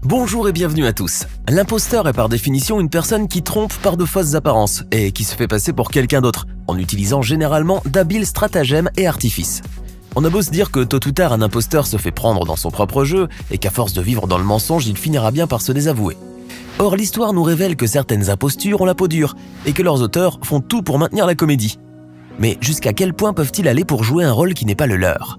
Bonjour et bienvenue à tous. L'imposteur est par définition une personne qui trompe par de fausses apparences et qui se fait passer pour quelqu'un d'autre, en utilisant généralement d'habiles stratagèmes et artifices. On a beau se dire que tôt ou tard un imposteur se fait prendre dans son propre jeu et qu'à force de vivre dans le mensonge, il finira bien par se désavouer. Or, l'histoire nous révèle que certaines impostures ont la peau dure et que leurs auteurs font tout pour maintenir la comédie. Mais jusqu'à quel point peuvent-ils aller pour jouer un rôle qui n'est pas le leur ?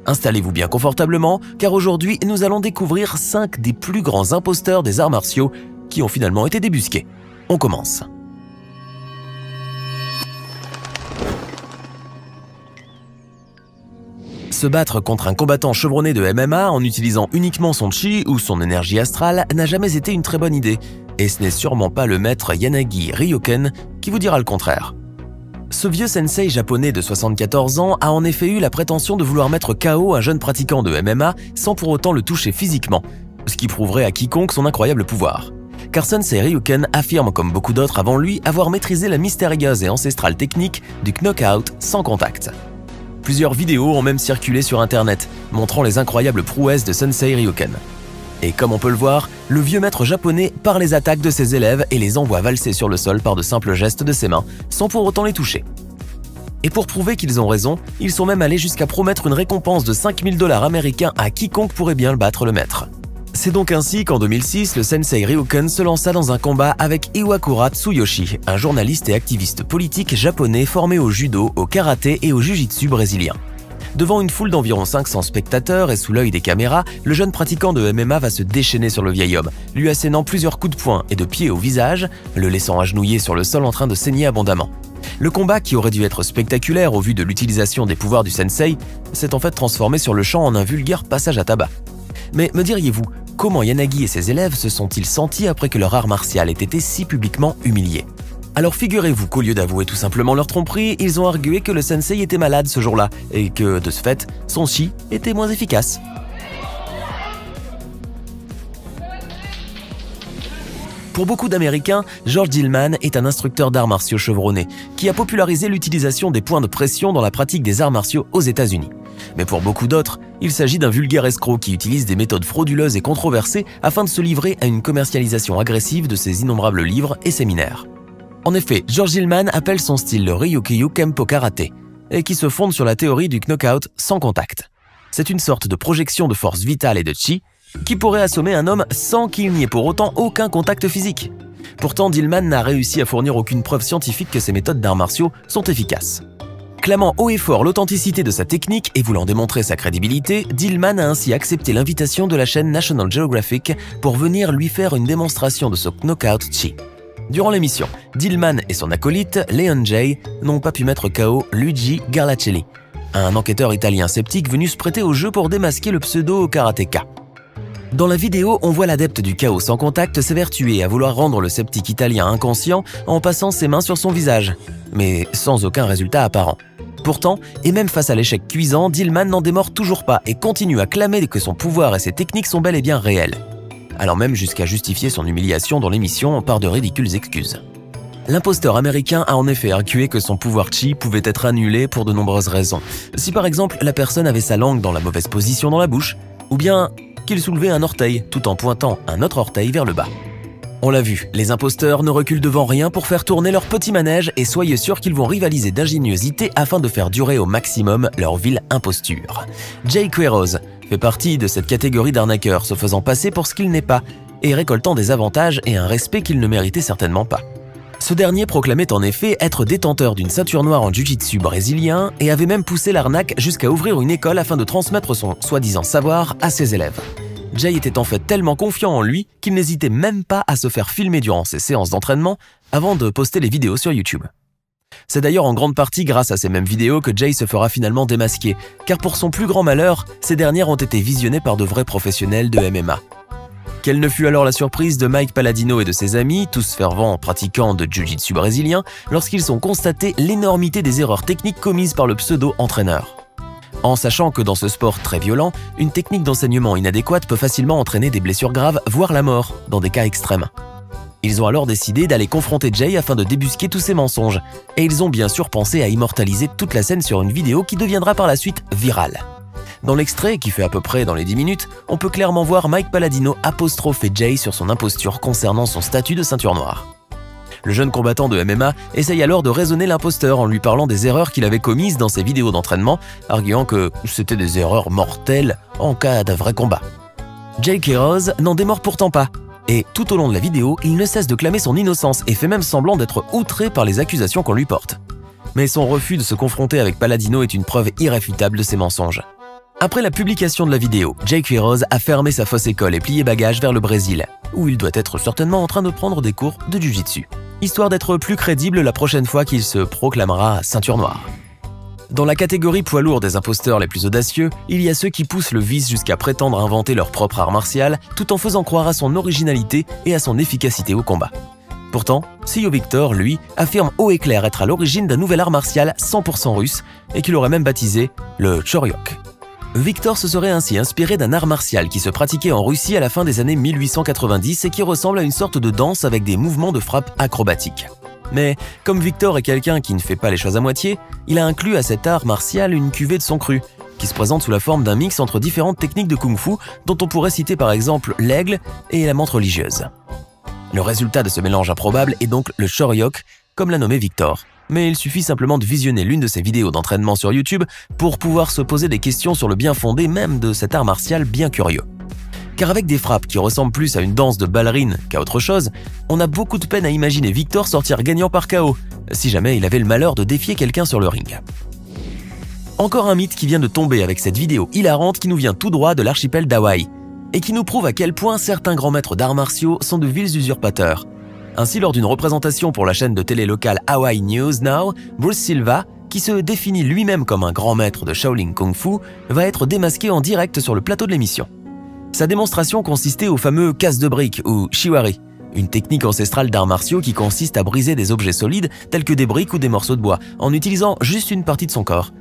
Installez-vous bien confortablement, car aujourd'hui, nous allons découvrir 5 des plus grands imposteurs des arts martiaux qui ont finalement été débusqués. On commence. Se battre contre un combattant chevronné de MMA en utilisant uniquement son chi ou son énergie astrale n'a jamais été une très bonne idée, et ce n'est sûrement pas le maître Yanagi Ryoken qui vous dira le contraire. Ce vieux sensei japonais de 74 ans a en effet eu la prétention de vouloir mettre KO un jeune pratiquant de MMA sans pour autant le toucher physiquement, ce qui prouverait à quiconque son incroyable pouvoir. Car Sensei Ryoken affirme, comme beaucoup d'autres avant lui, avoir maîtrisé la mystérieuse et ancestrale technique du knockout sans contact. Plusieurs vidéos ont même circulé sur internet, montrant les incroyables prouesses de Sensei Ryoken. Et comme on peut le voir, le vieux maître japonais part les attaques de ses élèves et les envoie valser sur le sol par de simples gestes de ses mains, sans pour autant les toucher. Et pour prouver qu'ils ont raison, ils sont même allés jusqu'à promettre une récompense de 5000 $ américains à quiconque pourrait bien battre le maître. C'est donc ainsi qu'en 2006, le Sensei Ryoken se lança dans un combat avec Iwakura Tsuyoshi, un journaliste et activiste politique japonais formé au judo, au karaté et au jiu-jitsu brésilien. Devant une foule d'environ 500 spectateurs et sous l'œil des caméras, le jeune pratiquant de MMA va se déchaîner sur le vieil homme, lui assénant plusieurs coups de poing et de pied au visage, le laissant agenouiller sur le sol en train de saigner abondamment. Le combat, qui aurait dû être spectaculaire au vu de l'utilisation des pouvoirs du sensei, s'est en fait transformé sur le champ en un vulgaire passage à tabac. Mais me diriez-vous, comment Yanagi et ses élèves se sont-ils sentis après que leur art martial ait été si publiquement humilié ? Alors figurez-vous qu'au lieu d'avouer tout simplement leur tromperie, ils ont argué que le sensei était malade ce jour-là et que, de ce fait, son chi était moins efficace. Pour beaucoup d'Américains, George Dillman est un instructeur d'arts martiaux chevronné qui a popularisé l'utilisation des points de pression dans la pratique des arts martiaux aux États-Unis. Mais pour beaucoup d'autres, il s'agit d'un vulgaire escroc qui utilise des méthodes frauduleuses et controversées afin de se livrer à une commercialisation agressive de ses innombrables livres et séminaires. En effet, George Dillman appelle son style le Ryukyu Kempo Karaté, et qui se fonde sur la théorie du knockout sans contact. C'est une sorte de projection de force vitale et de chi qui pourrait assommer un homme sans qu'il n'y ait pour autant aucun contact physique. Pourtant, Dillman n'a réussi à fournir aucune preuve scientifique que ces méthodes d'arts martiaux sont efficaces. Clamant haut et fort l'authenticité de sa technique et voulant démontrer sa crédibilité, Dillman a ainsi accepté l'invitation de la chaîne National Geographic pour venir lui faire une démonstration de ce knockout chi. Durant l'émission, Dillman et son acolyte, Leon Jay, n'ont pas pu mettre KO Luigi Garlacelli, un enquêteur italien sceptique venu se prêter au jeu pour démasquer le pseudo-karatéka. Dans la vidéo, on voit l'adepte du KO sans contact s'évertuer à vouloir rendre le sceptique italien inconscient en passant ses mains sur son visage, mais sans aucun résultat apparent. Pourtant, et même face à l'échec cuisant, Dillman n'en démord toujours pas et continue à clamer que son pouvoir et ses techniques sont bel et bien réels, allant même jusqu'à justifier son humiliation dans l'émission par de ridicules excuses. L'imposteur américain a en effet argué que son pouvoir chi pouvait être annulé pour de nombreuses raisons. Si par exemple la personne avait sa langue dans la mauvaise position dans la bouche, ou bien qu'il soulevait un orteil tout en pointant un autre orteil vers le bas. On l'a vu, les imposteurs ne reculent devant rien pour faire tourner leur petit manège et soyez sûr qu'ils vont rivaliser d'ingéniosité afin de faire durer au maximum leur vile imposture. Jay Quiroz fait partie de cette catégorie d'arnaqueurs se faisant passer pour ce qu'il n'est pas et récoltant des avantages et un respect qu'il ne méritait certainement pas. Ce dernier proclamait en effet être détenteur d'une ceinture noire en jiu-jitsu brésilien et avait même poussé l'arnaque jusqu'à ouvrir une école afin de transmettre son soi-disant savoir à ses élèves. Jay était en fait tellement confiant en lui qu'il n'hésitait même pas à se faire filmer durant ses séances d'entraînement avant de poster les vidéos sur YouTube. C'est d'ailleurs en grande partie grâce à ces mêmes vidéos que Jay se fera finalement démasquer, car pour son plus grand malheur, ces dernières ont été visionnées par de vrais professionnels de MMA. Quelle ne fut alors la surprise de Mike Palladino et de ses amis, tous fervents pratiquants de jiu-jitsu brésilien, lorsqu'ils ont constaté l'énormité des erreurs techniques commises par le pseudo-entraîneur. En sachant que dans ce sport très violent, une technique d'enseignement inadéquate peut facilement entraîner des blessures graves, voire la mort, dans des cas extrêmes. Ils ont alors décidé d'aller confronter Jay afin de débusquer tous ces mensonges, et ils ont bien sûr pensé à immortaliser toute la scène sur une vidéo qui deviendra par la suite virale. Dans l'extrait, qui fait à peu près dans les 10 minutes, on peut clairement voir Mike Palladino apostropher Jay sur son imposture concernant son statut de ceinture noire. Le jeune combattant de MMA essaye alors de raisonner l'imposteur en lui parlant des erreurs qu'il avait commises dans ses vidéos d'entraînement, arguant que c'était des erreurs mortelles en cas d'un vrai combat. Jay Quiroz n'en démord pourtant pas, et tout au long de la vidéo, il ne cesse de clamer son innocence et fait même semblant d'être outré par les accusations qu'on lui porte. Mais son refus de se confronter avec Palladino est une preuve irréfutable de ses mensonges. Après la publication de la vidéo, Jay Quiroz a fermé sa fausse école et plié bagages vers le Brésil, où il doit être certainement en train de prendre des cours de jiu-jitsu, histoire d'être plus crédible la prochaine fois qu'il se proclamera ceinture noire. Dans la catégorie poids lourd des imposteurs les plus audacieux, il y a ceux qui poussent le vice jusqu'à prétendre inventer leur propre art martial tout en faisant croire à son originalité et à son efficacité au combat. Pourtant, Sio Victor, lui, affirme haut et clair être à l'origine d'un nouvel art martial 100% russe et qu'il aurait même baptisé le Choryok. Victor se serait ainsi inspiré d'un art martial qui se pratiquait en Russie à la fin des années 1890 et qui ressemble à une sorte de danse avec des mouvements de frappe acrobatiques. Mais comme Victor est quelqu'un qui ne fait pas les choses à moitié, il a inclus à cet art martial une cuvée de son cru, qui se présente sous la forme d'un mix entre différentes techniques de kung-fu dont on pourrait citer par exemple l'aigle et la menthe religieuse. Le résultat de ce mélange improbable est donc le Choryok, comme l'a nommé Victor. Mais il suffit simplement de visionner l'une de ses vidéos d'entraînement sur YouTube pour pouvoir se poser des questions sur le bien fondé même de cet art martial bien curieux. Car avec des frappes qui ressemblent plus à une danse de ballerine qu'à autre chose, on a beaucoup de peine à imaginer Victor sortir gagnant par KO, si jamais il avait le malheur de défier quelqu'un sur le ring. Encore un mythe qui vient de tomber avec cette vidéo hilarante qui nous vient tout droit de l'archipel d'Hawaï, et qui nous prouve à quel point certains grands maîtres d'arts martiaux sont de vils usurpateurs. Ainsi, lors d'une représentation pour la chaîne de télé locale Hawaii News Now, Bruce Silva, qui se définit lui-même comme un grand maître de Shaolin Kung Fu, va être démasqué en direct sur le plateau de l'émission. Sa démonstration consistait au fameux casse de briques ou shiwari, une technique ancestrale d'arts martiaux qui consiste à briser des objets solides tels que des briques ou des morceaux de bois en utilisant juste une partie de son corps.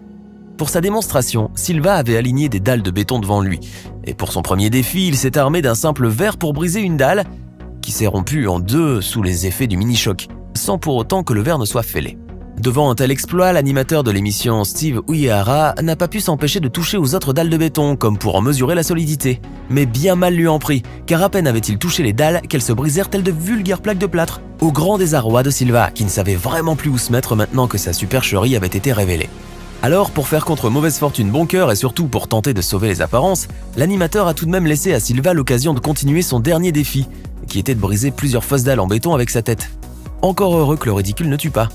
Pour sa démonstration, Silva avait aligné des dalles de béton devant lui, et pour son premier défi, il s'est armé d'un simple verre pour briser une dalle qui s'est rompue en deux sous les effets du mini-choc, sans pour autant que le verre ne soit fêlé. Devant un tel exploit, l'animateur de l'émission Steve Uehara n'a pas pu s'empêcher de toucher aux autres dalles de béton, comme pour en mesurer la solidité. Mais bien mal lui en prit, car à peine avait-il touché les dalles qu'elles se brisèrent telles de vulgaires plaques de plâtre, au grand désarroi de Silva, qui ne savait vraiment plus où se mettre maintenant que sa supercherie avait été révélée. Alors, pour faire contre mauvaise fortune bon cœur et surtout pour tenter de sauver les apparences, l'animateur a tout de même laissé à Silva l'occasion de continuer son dernier défi, qui était de briser plusieurs fausses dalles en béton avec sa tête. Encore heureux que le ridicule ne tue pas.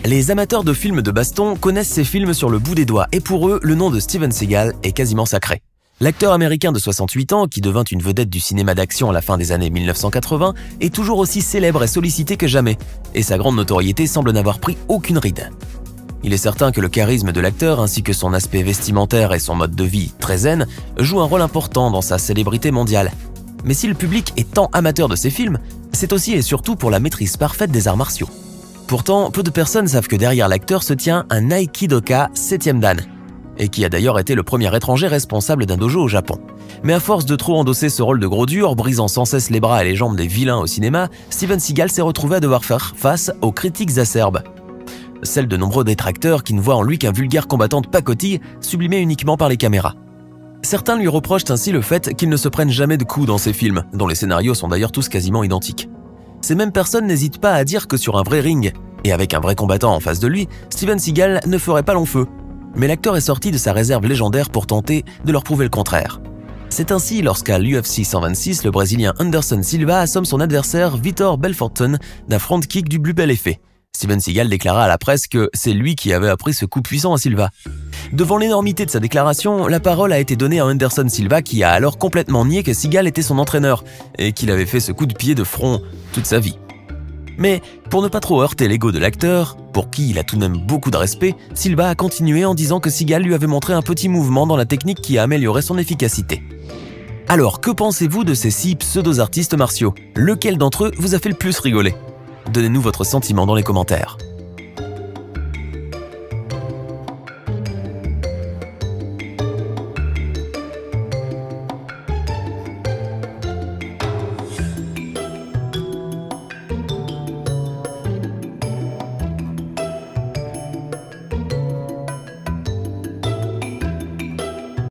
Les amateurs de films de baston connaissent ces films sur le bout des doigts et pour eux, le nom de Steven Seagal est quasiment sacré. L'acteur américain de 68 ans, qui devint une vedette du cinéma d'action à la fin des années 1980, est toujours aussi célèbre et sollicité que jamais, et sa grande notoriété semble n'avoir pris aucune ride. Il est certain que le charisme de l'acteur ainsi que son aspect vestimentaire et son mode de vie très zen jouent un rôle important dans sa célébrité mondiale. Mais si le public est tant amateur de ses films, c'est aussi et surtout pour la maîtrise parfaite des arts martiaux. Pourtant, peu de personnes savent que derrière l'acteur se tient un aikidoka 7e dan, et qui a d'ailleurs été le premier étranger responsable d'un dojo au Japon. Mais à force de trop endosser ce rôle de gros dur, brisant sans cesse les bras et les jambes des vilains au cinéma, Steven Seagal s'est retrouvé à devoir faire face aux critiques acerbes. Celles de nombreux détracteurs qui ne voient en lui qu'un vulgaire combattant de pacotille sublimé uniquement par les caméras. Certains lui reprochent ainsi le fait qu'il ne se prenne jamais de coups dans ses films, dont les scénarios sont d'ailleurs tous quasiment identiques. Ces mêmes personnes n'hésitent pas à dire que sur un vrai ring, et avec un vrai combattant en face de lui, Steven Seagal ne ferait pas long feu. Mais l'acteur est sorti de sa réserve légendaire pour tenter de leur prouver le contraire. C'est ainsi lorsqu'à l'UFC 126, le Brésilien Anderson Silva assomme son adversaire Vitor Belforton d'un front kick du plus bel effet. Steven Seagal déclara à la presse que c'est lui qui avait appris ce coup puissant à Silva. Devant l'énormité de sa déclaration, la parole a été donnée à Anderson Silva qui a alors complètement nié que Seagal était son entraîneur et qu'il avait fait ce coup de pied de front toute sa vie. Mais pour ne pas trop heurter l'ego de l'acteur, pour qui il a tout de même beaucoup de respect, Silva a continué en disant que Seagal lui avait montré un petit mouvement dans la technique qui a amélioré son efficacité. Alors, que pensez-vous de ces 6 pseudo-artistes martiaux? Lequel d'entre eux vous a fait le plus rigoler? Donnez-nous votre sentiment dans les commentaires.